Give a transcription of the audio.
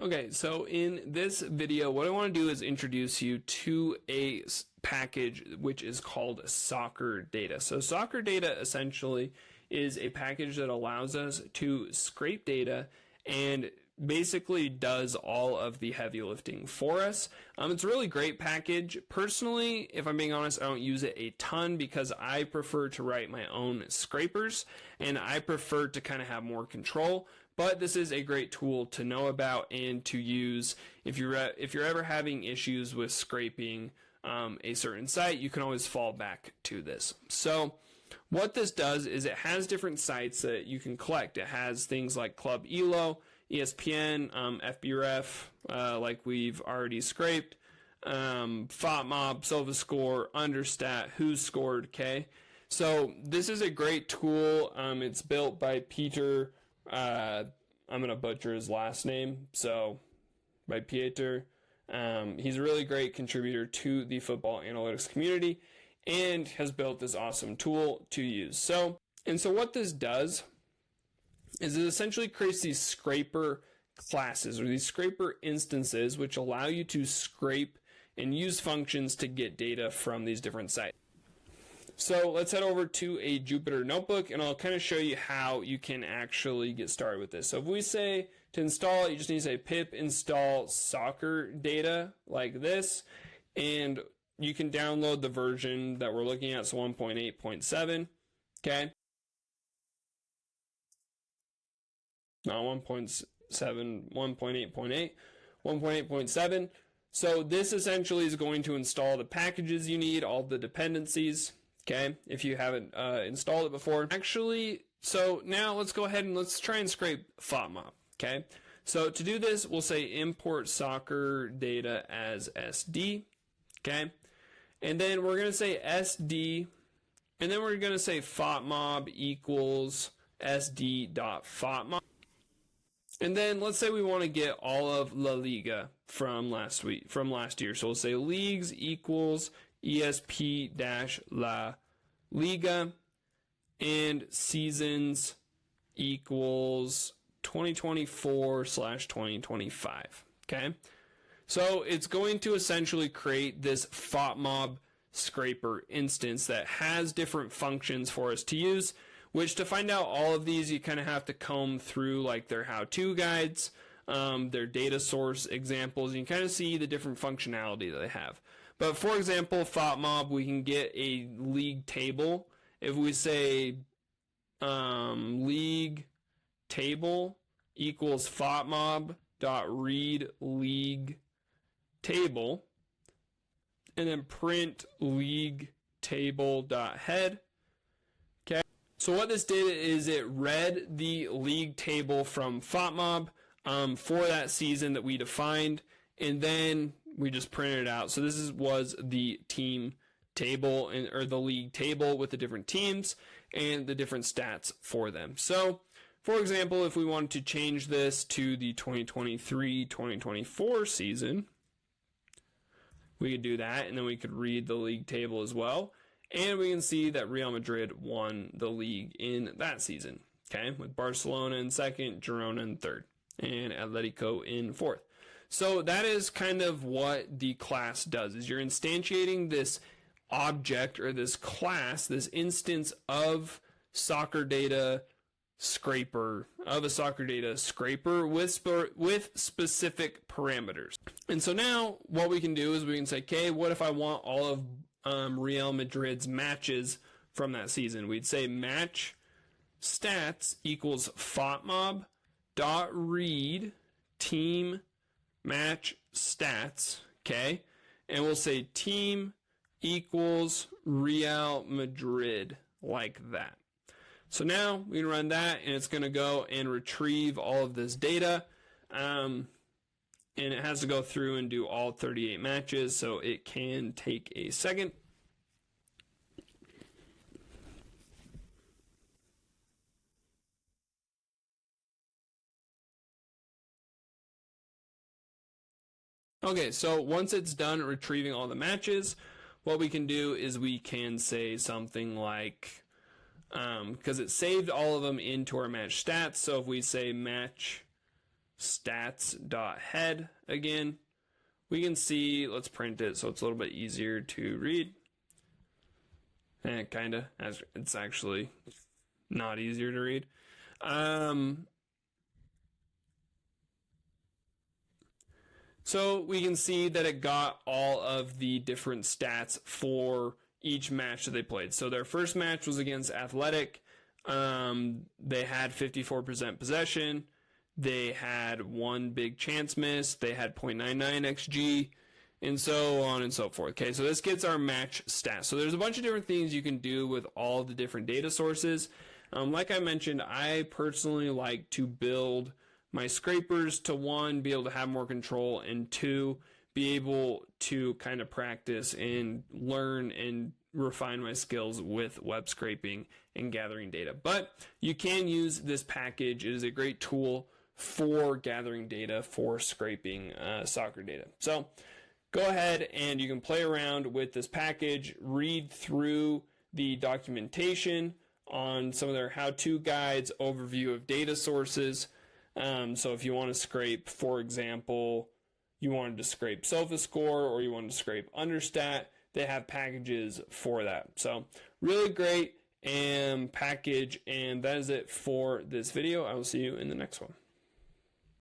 Okay, so in this video, what I want to do is introduce you to a package which is called SoccerData. So SoccerData essentially is a package that allows us to scrape data and basically does all of the heavy lifting for us. It's a really great package. Personally, if I'm being honest, I don't use it a ton because I prefer to write my own scrapers and I prefer to kind of have more control. But this is a great tool to know about and to use if you're ever having issues with scraping a certain site. You can always fall back to this. So what this does is it has different sites that you can collect. It has things like Club Elo, ESPN, FBref, like we've already scraped, FOTMob, SofaScore, Understat, Who's Scored, okay? So this is a great tool. It's built by Peter, I'm going to butcher his last name, so by Pieter. He's a really great contributor to the football analytics community and has built this awesome tool to use. So what this does is it essentially creates these scraper classes or these scraper instances which allow you to scrape and use functions to get data from these different sites. So let's head over to a Jupyter notebook and I'll kind of show you how you can actually get started with this. So if we say to install it, you just need to say pip install SoccerData like this, and you can download the version that we're looking at, so 1.8.7, okay? Not 1.7, 1.8.8, 1.8.7. So this essentially is going to install the packages you need, all the dependencies, okay, if you haven't installed it before. Actually, so now let's go ahead and let's try and scrape FOTMob, okay? So to do this, we'll say import SoccerData as SD, okay? And then we're going to say SD, and then we're going to say FOTMob equals SD.FOTMob. And then let's say we want to get all of La Liga from last year. So we'll say leagues equals ESP-La Liga and seasons equals 2024/2025. Okay. So it's going to essentially create this FOTMob scraper instance that has different functions for us to use, which to find out all of these, you kind of have to comb through like their how-to guides, their data source examples, and you kind of see the different functionality that they have. But for example, FOTMob, we can get a league table. If we say league table equals FOTMob.read league table, and then print league table.head. Okay. So what this did is it read the league table from FOTMob for that season that we defined, and then we just printed it out. So this was the team table or the league table with the different teams and the different stats for them. So for example, if we wanted to change this to the 2023-2024 season, we could do that, and then we could read the league table as well. And we can see that Real Madrid won the league in that season, okay, with Barcelona in second, Girona in third, and Atletico in fourth. So that is kind of what the class does, is you're instantiating this object or this class, this instance of SoccerData scraper, of a SoccerData scraper with specific parameters. And so now what we can do is we can say, okay, what if I want all of Real Madrid's matches from that season? We'd say match stats equals FOTMob.read team match stats, okay? And we'll say team equals Real Madrid, like that. So now we can run that, and it's going to go and retrieve all of this data. And it has to go through and do all 38 matches, so it can take a second. Okay, so once it's done retrieving all the matches, what we can do is we can say something like, because it saved all of them into our match stats, so if we say match stats.head again, we can see, let's print it so it's a little bit easier to read. And kinda, as it's actually not easier to read. So we can see that it got all of the different stats for each match that they played. So their first match was against Athletic. They had 54% possession. They had one big chance miss. They had 0.99 XG, and so on and so forth. Okay, so this gets our match stats. So there's a bunch of different things you can do with all the different data sources. Like I mentioned, I personally like to build my scrapers to, one, be able to have more control, and two, be able to kind of practice and learn and refine my skills with web scraping and gathering data. But you can use this package. It is a great tool for gathering data for scraping soccer data. So go ahead and you can play around with this package, read through the documentation on some of their how-to guides, overview of data sources. So if you want to scrape, for example, you wanted to scrape SofaScore or you wanted to scrape Understat, they have packages for that. So really great package, and that is it for this video. I will see you in the next one.